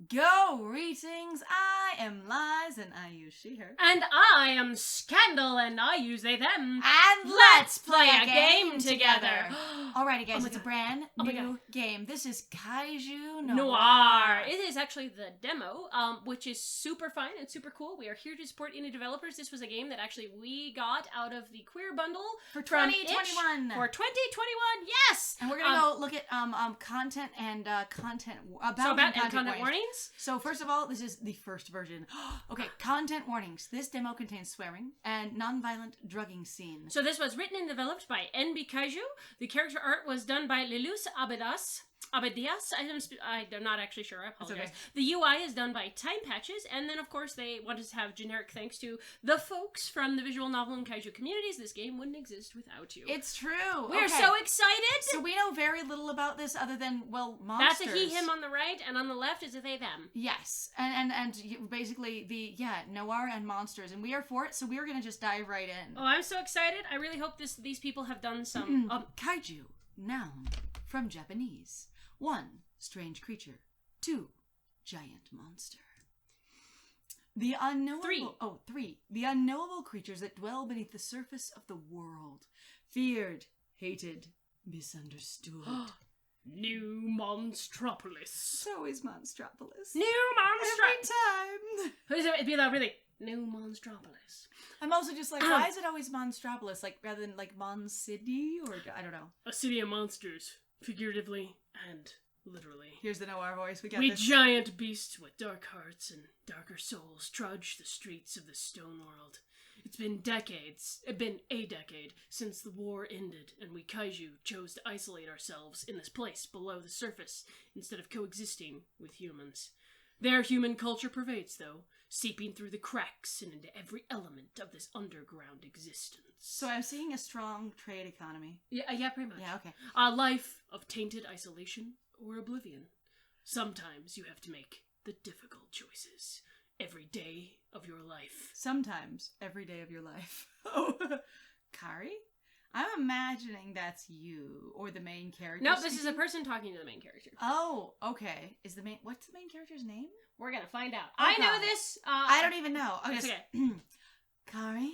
Greetings, I am Liz and I use she, her. And I am Scandal and I use they, them. And let's play a game together. Alrighty guys, it's a brand new game. This is Kaiju Noir. It is actually the demo, which is super fun and super cool. We are here to support indie developers. This was a game that actually we got out of the Queer Bundle for 2021. For 2021, yes! And we're gonna go look at content and content content warnings. So first of all, this is the first version. Okay, content warnings. This demo contains swearing and non-violent drugging scene. So this was written and developed by NB Kaiju. The character art was done by Lilus Abedias. I'm not actually sure. I apologize. Okay. The UI is done by Time Patches, and then of course they wanted to have generic thanks to the folks from the visual novel and kaiju communities. This game wouldn't exist without you. It's true. We're so excited. So we know very little about this other than, well, monsters. That's a he, him on the right, and on the left is a they, them. Yes, and basically noir and monsters, and we are for it. So we are gonna just dive right in. Oh, I'm so excited! I really hope these people have done some kaiju noun from Japanese. 1. Strange creature. 2. Giant monster. The unknowable... 3. The unknowable creatures that dwell beneath the surface of the world. Feared, hated, misunderstood. New Monstropolis. So is Monstropolis. New Monstropolis. Every time. It'd be that really... New Monstropolis. I'm also just like, why is it always Monstropolis? Like, rather than like Mon City? Or, I don't know. A city of monsters. Figuratively and literally. Here's the Noir voice. We this. Giant beasts with dark hearts and darker souls trudge the streets of the stone world. It's been a decade since the war ended, and we kaiju chose to isolate ourselves in this place below the surface instead of coexisting with humans. Their human culture pervades, though, seeping through the cracks and into every element of this underground existence. So I'm seeing a strong trade economy. Yeah, pretty much. Yeah, okay. A life of tainted isolation or oblivion. Sometimes you have to make the difficult choices every day of your life. Sometimes every day of your life. Oh, Kari? I'm imagining that's you, or the main character. No, this is a person talking to the main character. Oh, okay. What's the main character's name? We're gonna find out. Oh, I know this. I don't even know. Okay. Kari?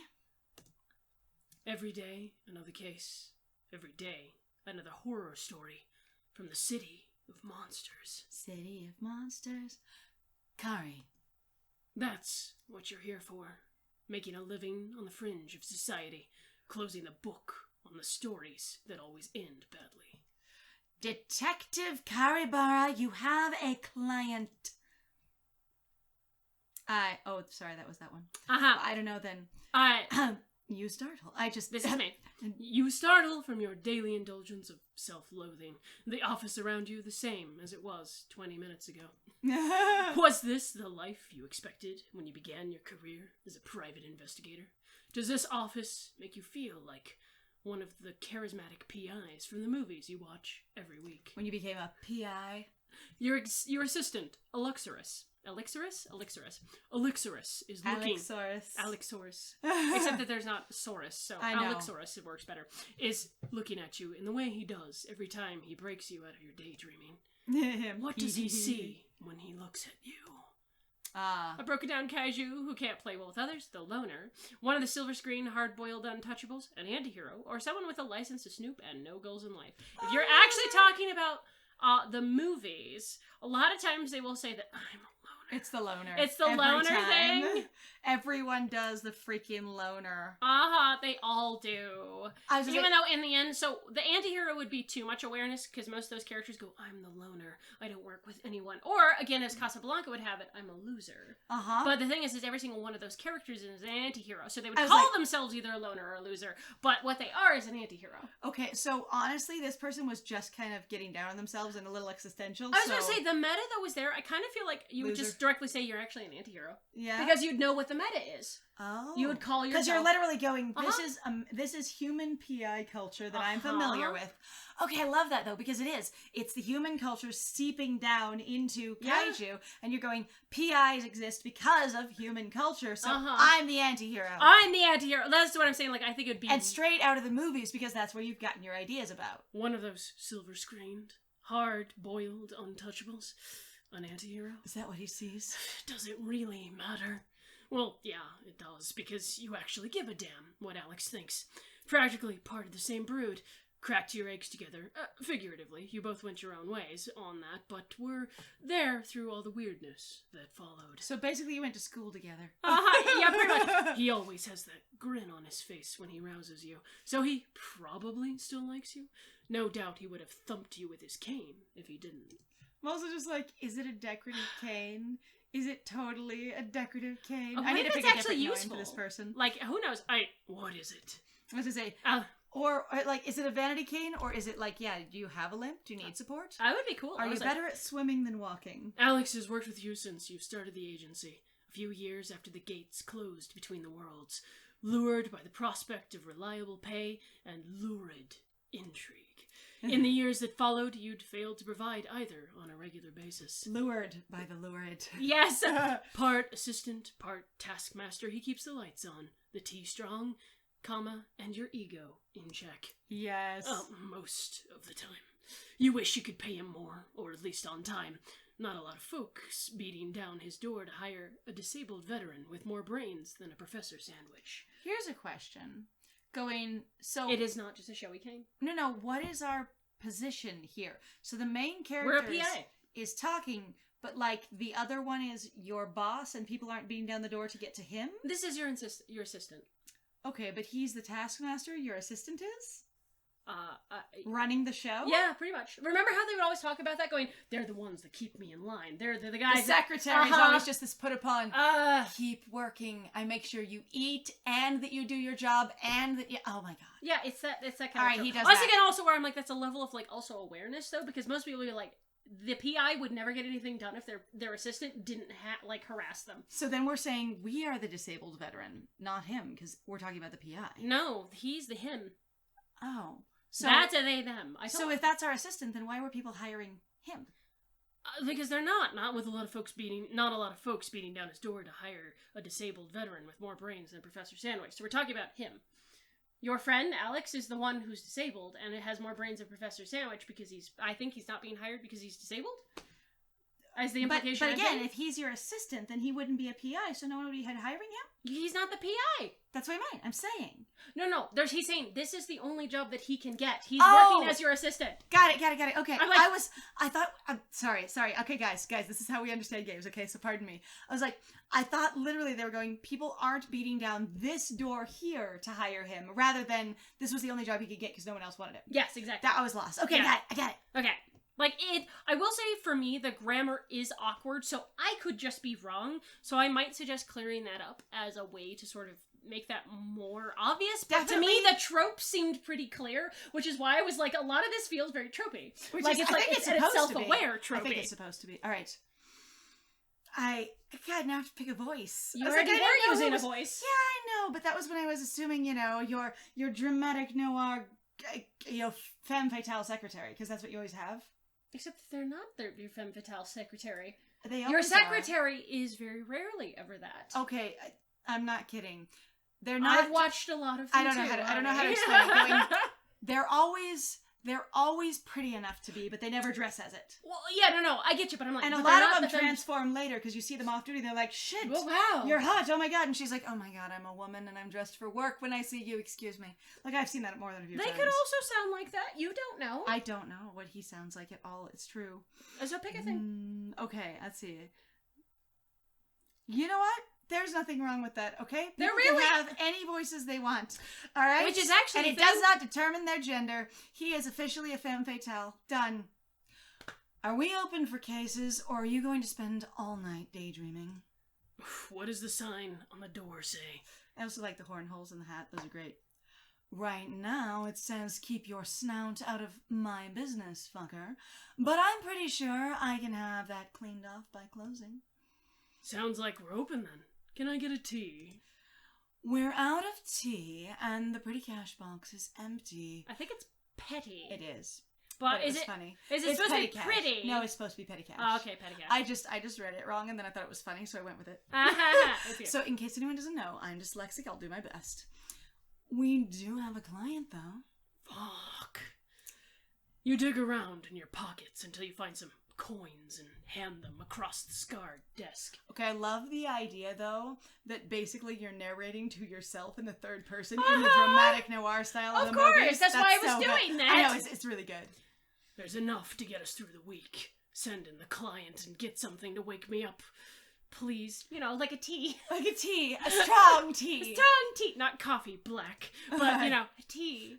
Every day, another case. Every day, another horror story from the City of Monsters. City of Monsters. Kari. That's what you're here for. Making a living on the fringe of society. Closing the book on the stories that always end badly. Detective Karibara, you have a client. Sorry, that was that one. I don't know then. You startle. This is me. You startle from your daily indulgence of self-loathing. The office around you the same as it was 20 minutes ago. Was this the life you expected when you began your career as a private investigator? Does this office make you feel like one of the charismatic PIs from the movies you watch every week? When you became a PI? Your assistant, Elixirus is looking... Alexorus. Except that there's not Saurus, so Alexorus, it works better, is looking at you in the way he does every time he breaks you out of your daydreaming. What does he see when he looks at you? A broken down kaiju who can't play well with others, the loner, one of the silver screen hard-boiled untouchables, an antihero, or someone with a license to snoop and no goals in life. If you're actually talking about the movies, a lot of times they will say that I'm a loner. It's the loner. It's the loner thing. Everyone does the freaking loner. They all do. Even though in the end, so the anti-hero would be too much awareness because most of those characters go, I'm the loner. I don't work with anyone. Or, again, as Casablanca would have it, I'm a loser. But the thing is every single one of those characters is an anti-hero. So they would call themselves either a loner or a loser. But what they are is an anti-hero. Okay, so honestly, this person was just kind of getting down on themselves and a little existential. I was going to say, the meta that was there, I kind of feel like you would just directly say you're actually an anti-hero. Yeah. Because you'd know what the meta is. Oh. You would call yourself... Because you're literally going, this is human PI culture that I'm familiar with. Okay, I love that, though, because it is. It's the human culture seeping down into kaiju, and you're going, PIs exist because of human culture, so I'm the anti-hero. I'm the anti-hero. That's what I'm saying. Like, I think it would be... And straight out of the movies, because that's where you've gotten your ideas about. One of those silver-screened, hard-boiled untouchables. an anti-hero? Is that what he sees? Does it really matter? Well, yeah, it does, because you actually give a damn what Alex thinks. Practically part of the same brood. Cracked your eggs together. Figuratively, you both went your own ways on that, but were there through all the weirdness that followed. So basically you went to school together. Yeah, pretty much. He always has that grin on his face when he rouses you, so he probably still likes you. No doubt he would have thumped you with his cane if he didn't. I'm also just like, is it a decorative cane? Is it totally a decorative cane? I need to pick a different name for this person. Like, who knows? What is it? I was gonna say, or like, is it a vanity cane, or is it like, yeah, do you have a limp? Do you need support? I would be cool. Are you better at swimming than walking? Alex has worked with you since you started the agency, a few years after the gates closed between the worlds, lured by the prospect of reliable pay and lurid intrigue. In the years that followed, you'd failed to provide either on a regular basis. Lured by the lurid. Yes! Part assistant, part taskmaster, he keeps the lights on, the tea strong, and your ego in check. Yes. Most of the time. You wish you could pay him more, or at least on time. Not a lot of folks beating down his door to hire a disabled veteran with more brains than a professor sandwich. Here's a question. It is not just a showy cane. No, what is our position here? So the main character is talking, but like the other one is your boss and people aren't beating down the door to get to him? This is your assistant. Okay, but he's the taskmaster, your assistant is? Running the show? Yeah, pretty much. Remember how they would always talk about that, going, they're the ones that keep me in line. They're the guys. The secretary is always just this put upon. Keep working. I make sure you eat and that you do your job and that oh my god. Yeah, it's that kind of. All right, he does Once that. again, also where I'm like, that's a level of like also awareness though, because most people are like, the PI would never get anything done if their assistant didn't harass them. So then we're saying we are the disabled veteran, not him, because we're talking about the PI. No, he's the him. Oh. So that's a they, them. So if that's our assistant, then why were people hiring him? Because they're not with a lot of folks not a lot of folks beating down his door to hire a disabled veteran with more brains than Professor Sandwich. So we're talking about him. Your friend, Alex, is the one who's disabled, and it has more brains than Professor Sandwich because I think he's not being hired because he's disabled? As the implication. But again, if he's your assistant, then he wouldn't be a PI, so no one would be hiring him? He's not the PI. That's what I meant. I'm saying. No. He's saying this is the only job that he can get. He's working as your assistant. Got it. Okay. I'm sorry. Okay, guys, this is how we understand games, okay? So pardon me. I was like, I thought literally they were going, people aren't beating down this door here to hire him, rather than this was the only job he could get because no one else wanted him. Yes, exactly. That I was lost. Okay, yeah. I got it. Okay. I will say for me, the grammar is awkward, so I could just be wrong, so I might suggest clearing that up as a way to sort of make that more obvious. But to me, the trope seemed pretty clear, which is why I was like, a lot of this feels very tropey. I think it's self-aware tropey. I think it's supposed to be. All right. God, now I have to pick a voice. You already were using a voice. Yeah, I know, but that was when I was assuming, your dramatic noir, femme fatale secretary, because that's what you always have. Except that they're not your femme fatale secretary. Your secretary is very rarely ever that. Okay, I'm not kidding. They're not. I've watched a lot of. I don't know how to explain it. They're always pretty enough to be, but they never dress as it. Well, yeah, no, I get you, but I'm like, and a lot of them transform later because you see them off duty. They're like, shit, oh, wow, you're hot. Oh my god, and she's like, oh my god, I'm a woman and I'm dressed for work. When I see you, excuse me. Like I've seen that more than a few times. They could also sound like that. You don't know. I don't know what he sounds like at all. It's true. So pick a thing. Okay, let's see. You know what? There's nothing wrong with that, okay? They can have any voices they want, all right? Which is actually, and it does not determine their gender. He is officially a femme fatale. Done. Are we open for cases, or are you going to spend all night daydreaming? What does the sign on the door say? I also like the horn holes in the hat. Those are great. Right now, it says, keep your snout out of my business, fucker. But I'm pretty sure I can have that cleaned off by closing. Sounds like we're open, then. Can I get a tea? We're out of tea, and the pretty cash box is empty. I think it's petty. It is. But is it funny? Is it supposed to be pretty? No, it's supposed to be petty cash. Oh, okay, petty cash. I just read it wrong, and then I thought it was funny, so I went with it. Okay. So in case anyone doesn't know, I'm dyslexic. I'll do my best. We do have a client, though. Fuck. You dig around in your pockets until you find some coins and hand them across the scarred desk. Okay, I love the idea, though, that basically you're narrating to yourself in the third person in the dramatic noir style of the movie. Of course, that's why I was doing that. I know, it's really good. There's enough to get us through the week. Send in the client and get something to wake me up. Please. Like a tea. Like a tea. A strong tea. A strong tea. Not coffee, black. But, a tea.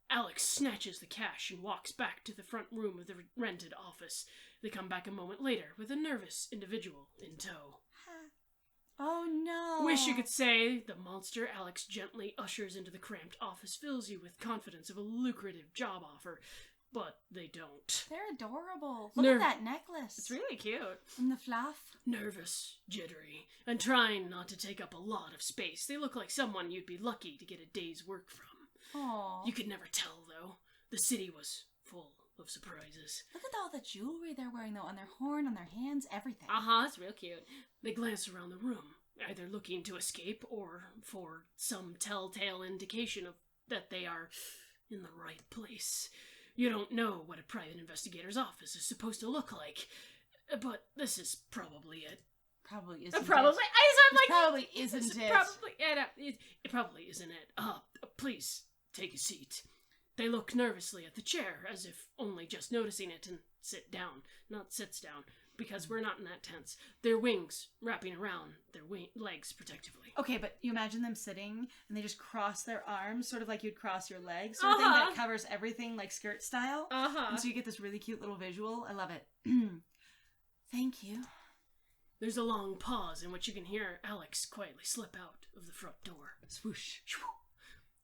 Alex snatches the cash and walks back to the front room of the rented office. They come back a moment later with a nervous individual in tow. Oh no. Wish you could say the monster Alex gently ushers into the cramped office fills you with confidence of a lucrative job offer, but they don't. They're adorable. Look at that necklace. It's really cute. And the fluff. Nervous, jittery, and trying not to take up a lot of space. They look like someone you'd be lucky to get a day's work from. Aww. You could never tell, though. The city was full of surprises. Look at all the jewelry they're wearing, though, on their horn, on their hands, everything. It's real cute. They glance around the room, either looking to escape or for some telltale indication of that they are in the right place. You don't know what a private investigator's office is supposed to look like, but this is probably it. Probably isn't. Probably. It probably isn't it. It probably isn't it. Please take a seat. They look nervously at the chair, as if only just noticing it, and sit down. Not sits down, because we're not in that tense. Their wings wrapping around their legs protectively. Okay, but you imagine them sitting, and they just cross their arms, sort of like you'd cross your legs, sort of thing that covers everything, like skirt style. And so you get this really cute little visual. I love it. Thank you. There's a long pause in which you can hear Alex quietly slip out of the front door. Swoosh.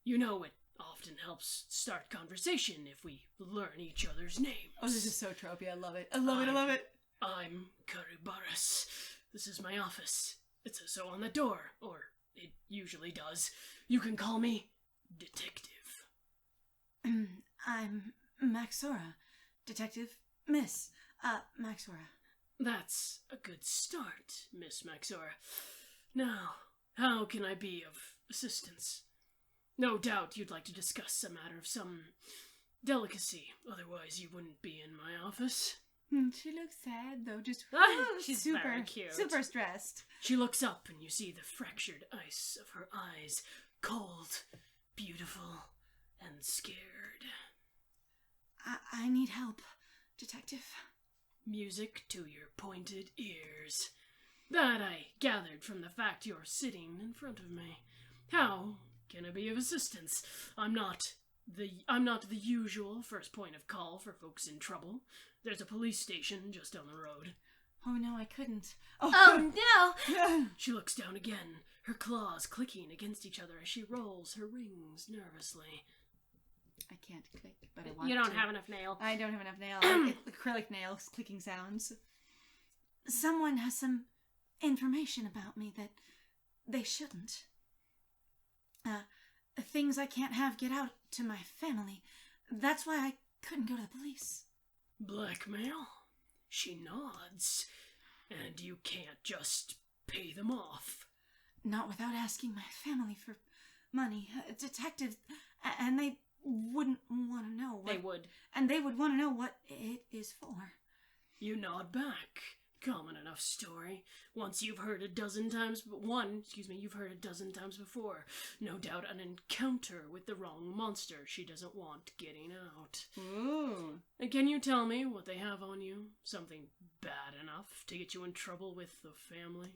You know it often helps start conversation if we learn each other's names. Oh, this is so tropey. I love it. I love it. I'm Karibaras. This is my office. It says so on the door, or it usually does. You can call me Detective. I'm Maxora. Detective Miss Maxora. That's a good start, Miss Maxora. Now, how can I be of assistance? No doubt you'd like to discuss a matter of some delicacy, otherwise you wouldn't be in my office. She looks sad, though, just she's super very cute. Super stressed. She looks up and you see the fractured ice of her eyes, cold, beautiful, and scared. I need help, Detective. Music to your pointed ears. That I gathered from the fact you're sitting in front of me. How can I be of assistance? I'm not the usual first point of call for folks in trouble. There's a police station just down the road. Oh no, I couldn't. Oh no! She looks down again, her claws clicking against each other as she rolls her rings nervously. I can't click, but I want to. You don't have enough nail. I don't have enough nail. Acrylic nails, clicking sounds. Someone has some information about me that they shouldn't. Things I can't have get out to my family. That's why I couldn't go to the police. Blackmail? She nods. And you can't just pay them off. Not without asking my family for money. Detectives, and they wouldn't want to know what... They would. And they would want to know what it is for. You nod back. Common enough story. You've heard a dozen times before. No doubt an encounter with the wrong monster she doesn't want getting out. Ooh. And can you tell me what they have on you? Something bad enough to get you in trouble with the family?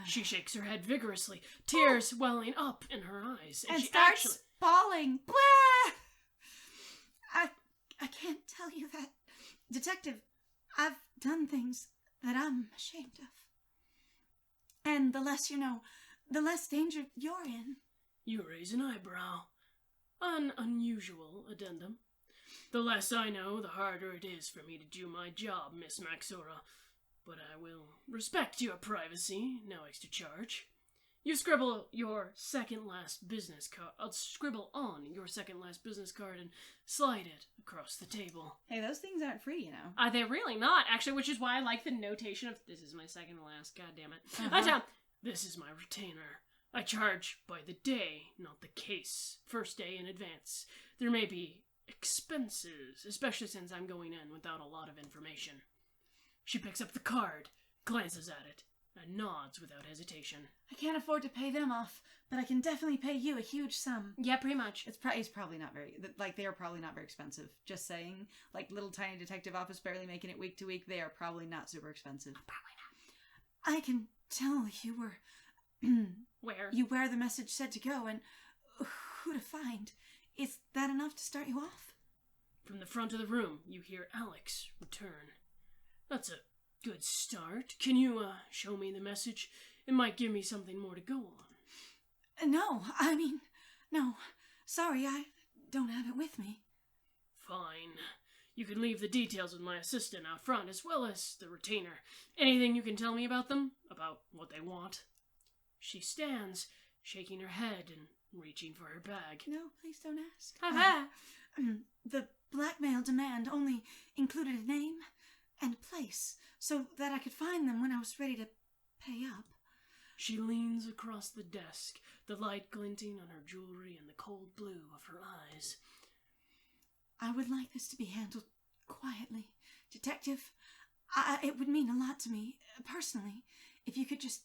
She shakes her head vigorously, tears welling up in her eyes. And she starts bawling. Blah! I can't tell you that. Detective, I've done things that I'm ashamed of. And the less you know, the less danger you're in. You raise an eyebrow. An unusual addendum. The less I know, the harder it is for me to do my job, Miss Maxora. But I will respect your privacy, no extra charge. You scribble your second-last business card. I'll scribble on your second-last business card and slide it across the table. Hey, those things aren't free, you know. They're really not, actually, which is why I like the notation of, this is my second-last, goddammit. This is my retainer. I charge by the day, not the case. First day in advance. There may be expenses, especially since I'm going in without a lot of information. She picks up the card, glances at it, and nods without hesitation. I can't afford to pay them off, but I can definitely pay you a huge sum. Yeah, pretty much. It's probably not very, they are probably not very expensive. Just saying, little tiny detective office barely making it week to week, they are probably not super expensive. Probably not. I can tell you were... where the message said to go and who to find. Is that enough to start you off? From the front of the room, you hear Alex return. That's a good start. Can you, show me the message? It might give me something more to go on. No. Sorry, I don't have it with me. Fine. You can leave the details with my assistant out front, as well as the retainer. Anything you can tell me about them? About what they want? She stands, shaking her head and reaching for her bag. No, please don't ask. Ha The blackmail demand only included a name and place, so that I could find them when I was ready to pay up. She leans across the desk, the light glinting on her jewelry and the cold blue of her eyes. I would like this to be handled quietly. Detective, it would mean a lot to me, personally, if you could just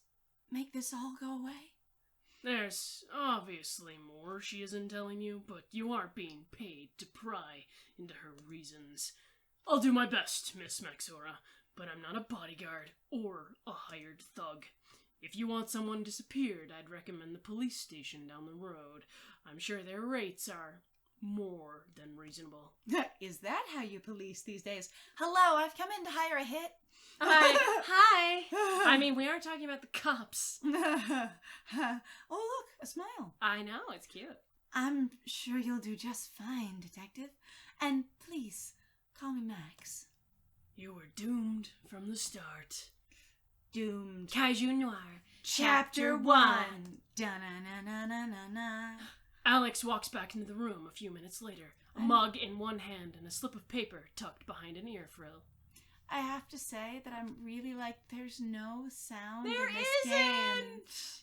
make this all go away. There's obviously more she isn't telling you, but you aren't being paid to pry into her reasons. I'll do my best, Miss Maxora, but I'm not a bodyguard or a hired thug. If you want someone disappeared, I'd recommend the police station down the road. I'm sure their rates are more than reasonable. Is that how you police these days? Hello, I've come in to hire a hit. Hi. I mean, we are talking about the cops. Oh, look, a smile. I know, it's cute. I'm sure you'll do just fine, Detective. And please, call me Max. You were doomed from the start. Doomed. Kaiju Noir. Chapter 1. Da-na-na-na-na-na-na. Alex walks back into the room a few minutes later, a mug in one hand and a slip of paper tucked behind an ear frill. I have to say that I'm really there's no sound there in this isn't!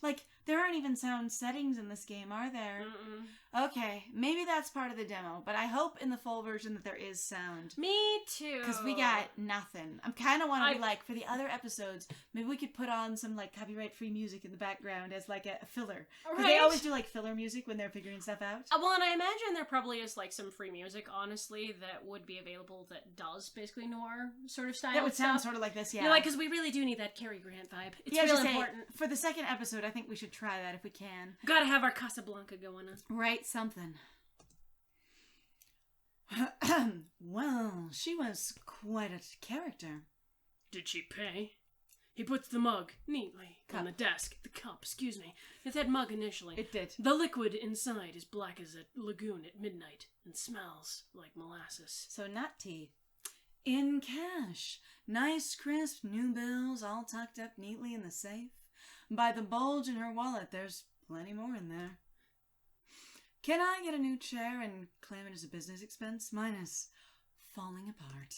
game. There aren't even sound settings in this game, are there? Mm-mm. Okay, maybe that's part of the demo, but I hope in the full version that there is sound. Me too. Because we got nothing. I kind of want to be for the other episodes, maybe we could put on some copyright-free music in the background as a filler. Because they always do filler music when they're figuring stuff out. Well, and I imagine there probably is some free music, honestly, that would be available that does basically noir sort of style. That would sound sort of like this, yeah. Yeah, because we really do need that Cary Grant vibe. It's really important. For the second episode, I think we should try that if we can. Gotta have our Casablanca going on. Right, something. Well, she was quite a character. Did she pay? He puts the mug neatly on the desk. The cup, excuse me. It said mug initially. It did. The liquid inside is black as a lagoon at midnight and smells like molasses. So not tea. In cash. Nice, crisp, new bills all tucked up neatly in the safe. By the bulge in her wallet, there's plenty more in there. Can I get a new chair and claim it as a business expense? Mine is falling apart.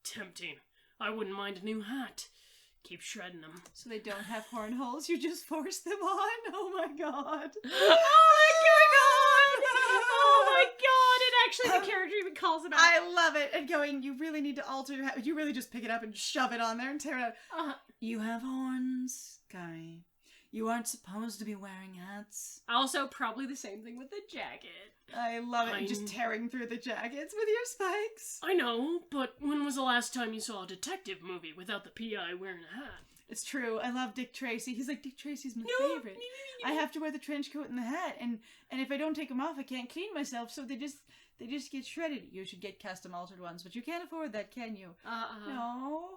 Tempting. I wouldn't mind a new hat. Keep shredding them. So they don't have horn holes? You just force them on? Oh my god. Oh my god! And actually the character even calls it out. I love it. And going, you really need to alter your hat. You really just pick it up and shove it on there and tear it out. You have horns, Kari. You aren't supposed to be wearing hats. Also, probably the same thing with the jacket. I love it. Just tearing through the jackets with your spikes. I know, but when was the last time you saw a detective movie without the PI wearing a hat? It's true. I love Dick Tracy. He's Dick Tracy's my favorite. I have to wear the trench coat and the hat, and if I don't take them off, I can't clean myself, so they just get shredded. You should get custom altered ones, but you can't afford that, can you? No.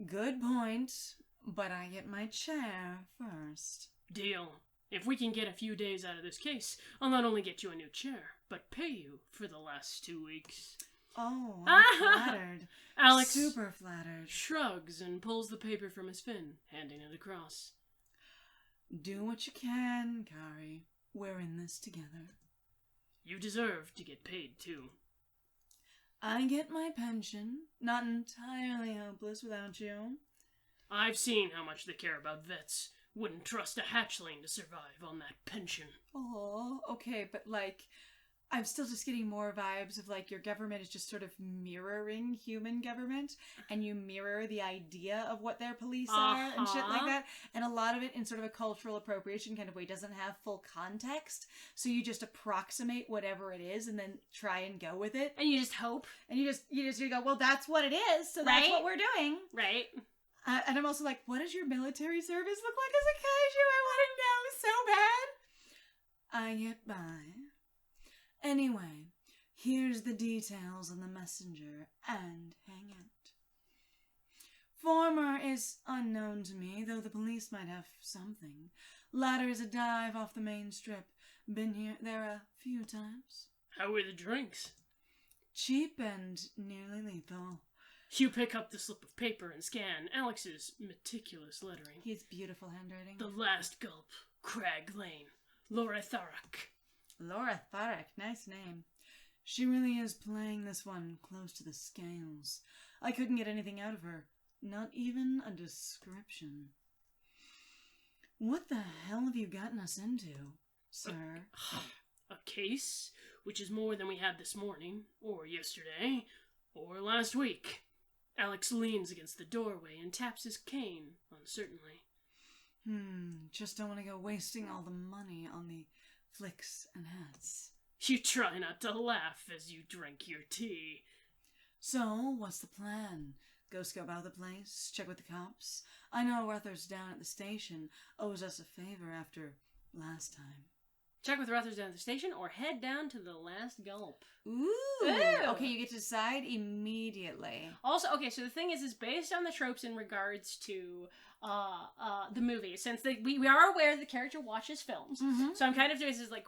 Good point. But I get my chair first. Deal. If we can get a few days out of this case, I'll not only get you a new chair, but pay you for the last 2 weeks. Oh, I'm flattered. Alex super flattered. Shrugs and pulls the paper from his fin, handing it across. Do what you can, Kari. We're in this together. You deserve to get paid, too. I get my pension. Not entirely helpless without you. I've seen how much they care about vets. Wouldn't trust a hatchling to survive on that pension. Oh, okay, but I'm still just getting more vibes of like your government is just sort of mirroring human government, and you mirror the idea of what their police are and shit like that. And a lot of it in sort of a cultural appropriation kind of way doesn't have full context. So you just approximate whatever it is and then try and go with it. And you just hope. And you go, well, that's what it is. So that's what we're doing. Right. And I'm also like, what does your military service look like as a kaiju? I want to know so bad. I get by. Anyway, here's the details on the messenger and hangout. Former is unknown to me, though the police might have something. Latter is a dive off the main strip. Been there a few times. How were the drinks? Cheap and nearly lethal. You pick up the slip of paper and scan Alex's meticulous lettering. He has beautiful handwriting. The Last Gulp, Crag Lane, Laura Tharak. Laura Tharak, nice name. She really is playing this one close to the scales. I couldn't get anything out of her. Not even a description. What the hell have you gotten us into, sir? A case, which is more than we had this morning, or yesterday, or last week. Alex leans against the doorway and taps his cane uncertainly. Just don't want to go wasting all the money on the flicks and hats. You try not to laugh as you drink your tea. So, what's the plan? Go scope out the place? Check with the cops? I know Ruther's down at the station owes us a favor after last time. Check with Ruther's down at the station or head down to the Last Gulp. Ooh. Okay, you get to decide immediately. Also, okay, so the thing is based on the tropes in regards to the movie, since we are aware the character watches films. Mm-hmm. So I'm kind of doing this like,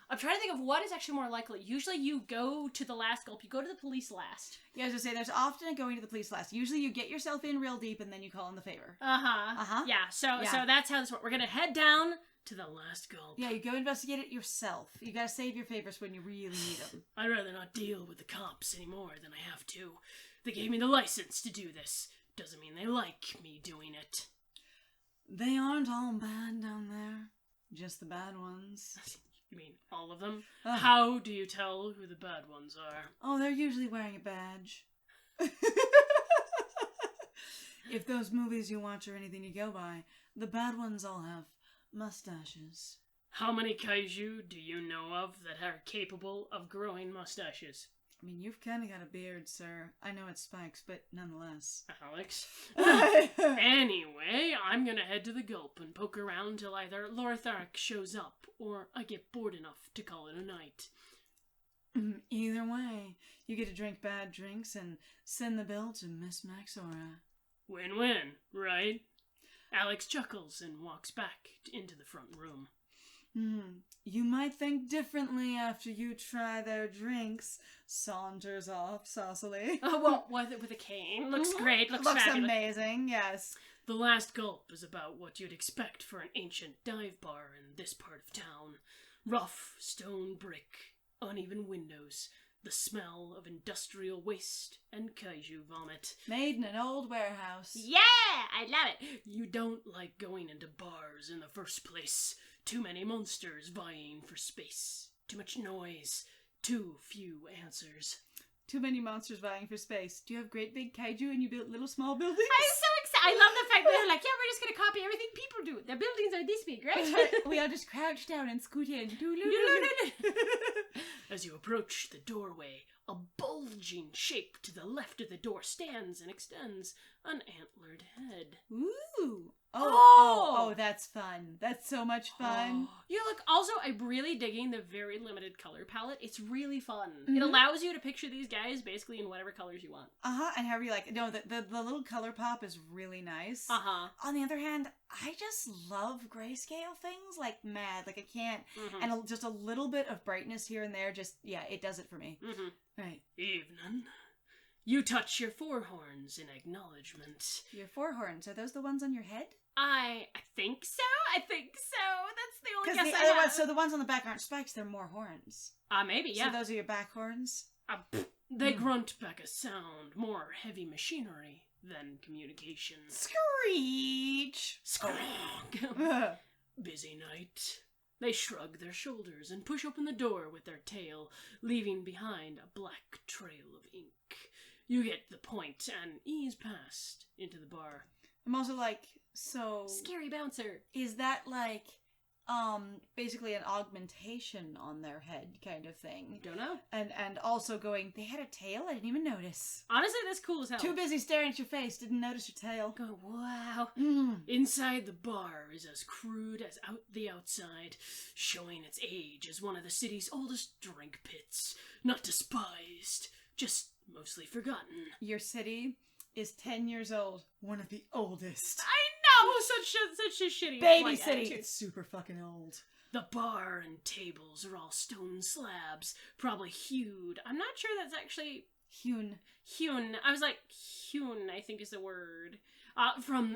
I'm trying to think of what is actually more likely. Usually you go to the Last Gulp, you go to the police last. Yeah, I was gonna say, there's often a going to the police last. Usually you get yourself in real deep and then you call in the favor. Yeah, so that's how this works. We're gonna head down to the Last Gulp. Yeah, you go investigate it yourself. You gotta save your favors when you really need them. I'd rather not deal with the cops anymore than I have to. They gave me the license to do this. Doesn't mean they like me doing it. They aren't all bad down there. Just the bad ones. You mean all of them? How do you tell who the bad ones are? Oh, they're usually wearing a badge. If those movies you watch are anything you go by, the bad ones all have mustaches. How many kaiju do you know of that are capable of growing mustaches? I mean, you've kind of got a beard, sir. I know it's spikes, but nonetheless. Alex. Anyway, I'm gonna head to the Gulp and poke around till either Laura Tharak shows up or I get bored enough to call it a night. Either way, you get to drink bad drinks and send the bill to Miss Maxora. Win-win, right? Alex chuckles and walks back into the front room. You might think differently after you try their drinks. Saunters off saucily. Well, with a cane. Looks great. Looks fabulous. Amazing, yes. The Last Gulp is about what you'd expect for an ancient dive bar in this part of town. Rough stone brick, uneven windows, the smell of industrial waste and kaiju vomit. Made in an old warehouse. Yeah! I love it! You don't like going into bars in the first place. Too many monsters vying for space. Too much noise. Too few answers. Too many monsters vying for space. Do you have great big kaiju and you build little small buildings? I'm so excited. I love the fact that they're like, yeah, we're just going to copy everything people do. Their buildings are this big, right? We all just crouch down and scoot in. As you approach the doorway, a bulging shape to the left of the door stands and extends an antlered head. Ooh. Oh, that's fun. That's so much fun. You look, also, I'm really digging the very limited color palette. It's really fun. Mm-hmm. It allows you to picture these guys basically in whatever colors you want. And however you like. No, the little color pop is really nice. On the other hand, I just love grayscale things like mad. Like I can't. Mm-hmm. And just a little bit of brightness here and there, just, yeah, it does it for me. Mm-hmm. Right. Evening. You touch your four horns in acknowledgement. Your four horns, are those the ones on your head? I think so. That's the only guess I have. So the ones on the back aren't spikes, they're more horns. Maybe, yeah. So those are your back horns? They grunt back a sound, more heavy machinery than communication. Screech! Skrong! Busy night. They shrug their shoulders and push open the door with their tail, leaving behind a black trail of ink. You get the point and ease past into the bar. I'm also like, so... Scary bouncer. Is that like, basically an augmentation on their head kind of thing? Don't know. And also going, they had a tail? I didn't even notice. Honestly, that's cool as hell. Too busy staring at your face, didn't notice your tail. Go, wow. Inside the bar is as crude as the outside, showing its age as one of the city's oldest drink pits. Not despised, just mostly forgotten. Your city is 10 years old. One of the oldest. I know! Such a shitty baby city. Attitude. It's super fucking old. The bar and tables are all stone slabs, probably hewed. I'm not sure that's actually... Hewn. I was like, hewn, I think is the word.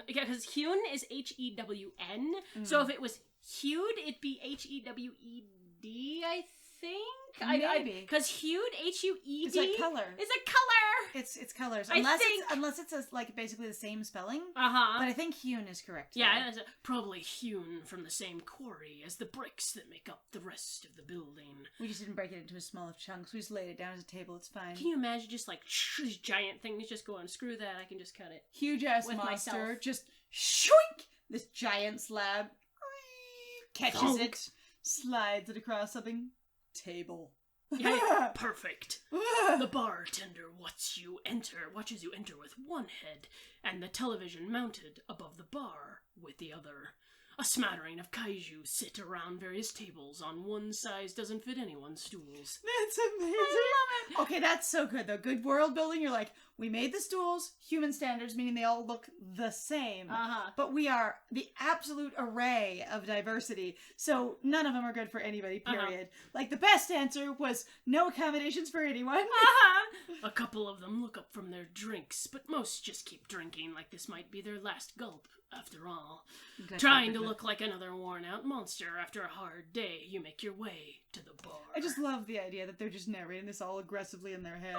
Because hewn is H-E-W-N. So if it was hewed, it'd be H-E-W-E-D, I think? Maybe. Because hewed, H-U-E-D. It's like color. It's a color! It's colors. Unless it's like basically the same spelling. Uh-huh. But I think hewn is correct. Yeah, it's probably hewn from the same quarry as the bricks that make up the rest of the building. We just didn't break it into smaller chunks. We just laid it down as a table. It's fine. Can you imagine just like these giant things just going, screw that, I can just cut it. Huge ass with monster myself. just shoink! This giant slab catches it, slides it across something. Table. Yeah, perfect. The bartender watches you enter with one head, and the television mounted above the bar with the other. A smattering of kaiju sit around various tables. On one size doesn't fit anyone's stools. That's amazing. I love it. Okay, that's so good though. Good world building. You're like, we made the stools human standards, meaning they all look the same. But we are the absolute array of diversity. So none of them are good for anybody, period. Like the best answer was no accommodations for anyone. A couple of them look up from their drinks, but most just keep drinking like this might be their last gulp. After all, trying to look like another worn-out monster after a hard day, you make your way to the bar. I just love the idea that they're just narrating this all aggressively in their head.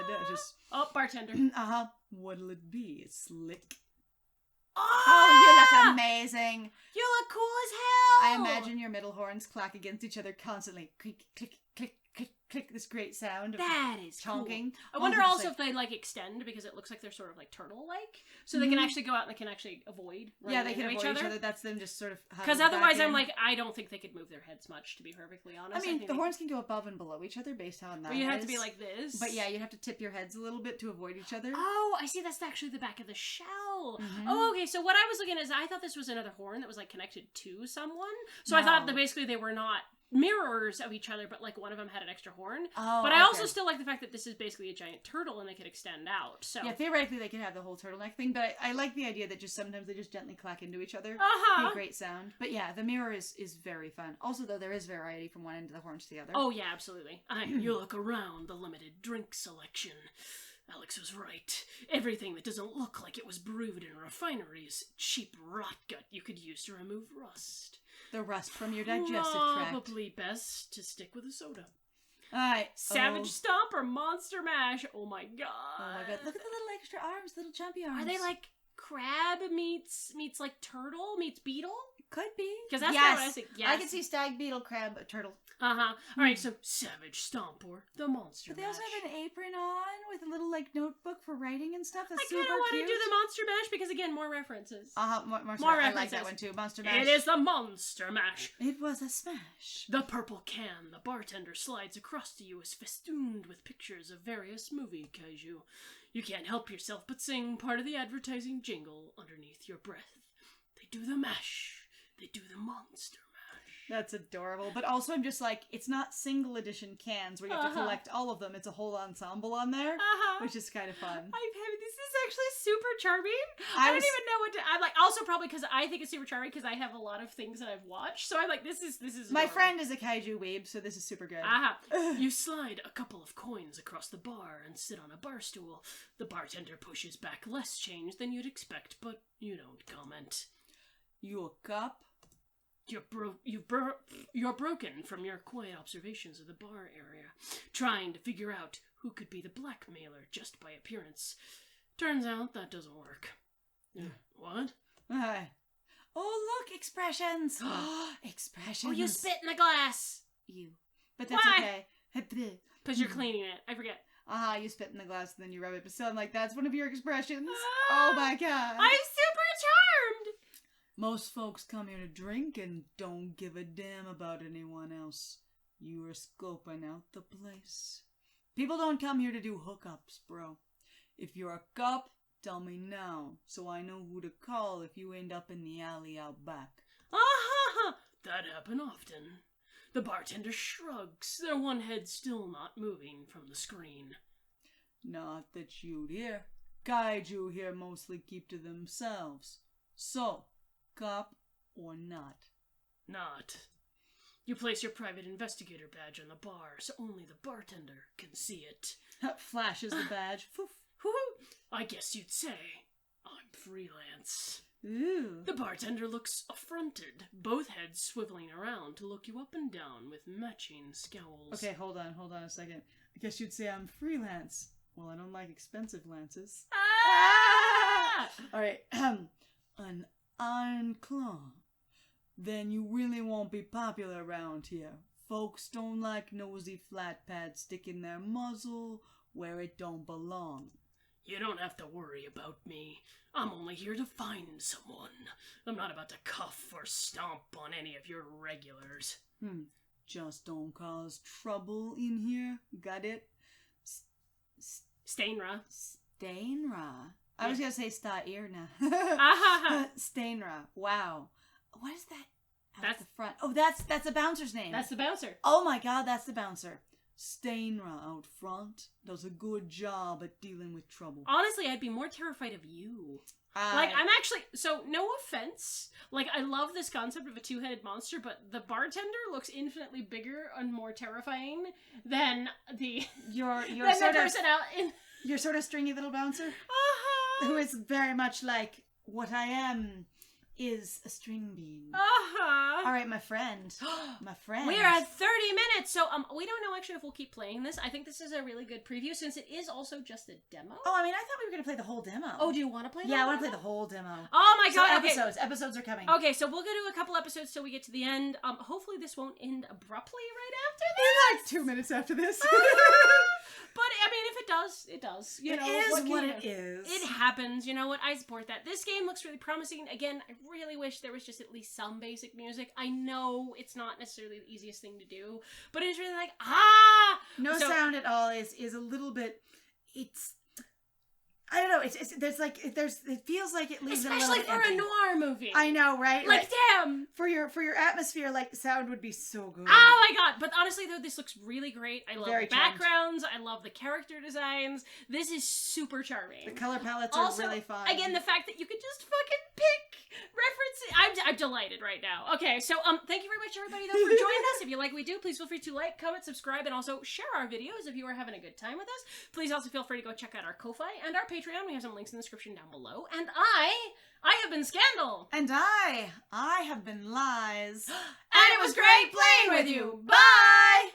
Oh, bartender. What'll it be? Slick. Oh, you look amazing. You look cool as hell. I imagine your middle horns clack against each other constantly. Click, click, click, click, click. This great sound of that is chonking. Cool. I wonder also if they like extend because it looks like they're sort of like turtle-like, so they can actually go out and they can actually avoid. Yeah, they can avoid each other. That's them just sort of. Because otherwise, I'm like, I don't think they could move their heads much. To be perfectly honest, I mean, the horns can go above and below each other based on that. But you have to be like this. But yeah, you'd have to tip your heads a little bit to avoid each other. Oh, I see. That's actually the back of the shell. Oh, okay. So what I was looking at is I thought this was another horn that was like connected to someone. So I thought that basically they were not mirrors of each other, but like one of them had an extra horn. But I also still like the fact that this is basically a giant turtle and they could extend out. So yeah, theoretically they could have the whole turtleneck thing, but I like the idea that just sometimes they just gently clack into each other. Make a great sound. But yeah, the mirror is very fun. Also, though, there is variety from one end of the horns to the other. Oh yeah, absolutely. You look around the limited drink selection. Alex was right. Everything that doesn't look like it was brewed in a refinery is cheap rot gut you could use to remove rust. The rust from your digestive tract. Probably best to stick with a soda. Alright. Savage Stomp or Monster Mash? Oh my god. Oh my god. Look at the little extra arms, little jumpy arms. Are they like crab meets like turtle meets beetle? Could be. Because that's what I think. Yes. I can see stag, beetle, crab, turtle. Alright, so Savage Stomp or the Monster Mash. But they also have an apron on with a little like notebook for writing and stuff. That's super cute. I kind of want to do the Monster Mash because again, more references. More references. I like that one too. Monster Mash. It is the Monster Mash. It was a smash. The purple can the bartender slides across to you is festooned with pictures of various movie kaiju. You can't help yourself but sing part of the advertising jingle underneath your breath. They do the mash. They do the Monster Mash. That's adorable. But also I'm just like, it's not single edition cans where you have to collect all of them. It's a whole ensemble on there, which is kind of fun. This is actually super charming. I don't even know what to... I'm like, also probably because I think it's super charming because I have a lot of things that I've watched. So I'm like, this is my adorable. friend is a kaiju weeb, so this is super good. You slide a couple of coins across the bar and sit on a bar stool. The bartender pushes back less change than you'd expect, but you don't comment. You look up. You're broken from your quiet observations of the bar area, trying to figure out who could be the blackmailer just by appearance. Turns out that doesn't work. What? Oh, look, expressions. Expressions. Oh, you spit in the glass. You. But that's Why? okay. Because you're cleaning it. I forget. You spit in the glass and then you rub it. But still, I'm like, that's one of your expressions. Oh my god. I'm super charmed. Most folks come here to drink and don't give a damn about anyone else. You are scoping out the place. People don't come here to do hookups, bro. If you're a cop, tell me now, so I know who to call if you end up in the alley out back. That happen often. The bartender shrugs, their one head still not moving from the screen. Not that you'd hear. Kaiju here mostly keep to themselves. So, cop or not? Not. You place your private investigator badge on the bar, so only the bartender can see it. Flashes the badge. I guess you'd say I'm freelance. Ooh. The bartender looks affronted, both heads swiveling around to look you up and down with matching scowls. Okay, hold on a second. I guess you'd say I'm freelance. Well, I don't like expensive lances. Alright, an iron claw. Then you really won't be popular around here. Folks don't like nosy flat pads sticking their muzzle where it don't belong. You don't have to worry about me. I'm only here to find someone. I'm not about to cuff or stomp on any of your regulars. Just don't cause trouble in here. Got it? Stainra. Stainra. I was gonna say Stairna. Stainra. Wow. What is that? That's the front. Oh, that's the bouncer's name. That's the bouncer. Oh my god, that's the bouncer. Stainra out front does a good job at dealing with trouble. Honestly, I'd be more terrified of you. I'm actually, so no offense, I love this concept of a two-headed monster, but the bartender looks infinitely bigger and more terrifying than your sort of stringy little bouncer, who is very much like what I am is a string bean. All right, my friend. We are at 30 minutes, so we don't know actually if we'll keep playing this. I think this is a really good preview since it is also just a demo. Oh, I mean, I thought we were going to play the whole demo. Oh, do you want to play I want to play the whole demo. Oh my god, so episodes are coming. Okay, so we'll go to a couple episodes till we get to the end. Hopefully this won't end abruptly right after this. 2 minutes after this. But, I mean, if it does, it does. It is what it is. It happens. You know what? I support that. This game looks really promising. Again, I really wish there was just at least some basic music. I know it's not necessarily the easiest thing to do, but it's really like, No sound at all is a little bit, I don't know, it feels like it leaves especially it a little bit for empty. a noir movie. I know, right? Damn! For your atmosphere, the sound would be so good. Oh my god! But honestly though, this looks really great. I love the backgrounds, I love the character designs. This is super charming. The color palettes also, are really fun. Again, the fact that you could just fucking pick references. I'm delighted right now. Okay, so thank you very much everybody though for joining us. If you like what we do, please feel free to like, comment, subscribe, and also share our videos if you are having a good time with us. Please also feel free to go check out our Ko-Fi and our Patreon. We have some links in the description down below. And I have been Scandal. And I have been Lies. And it was great playing with you. Bye!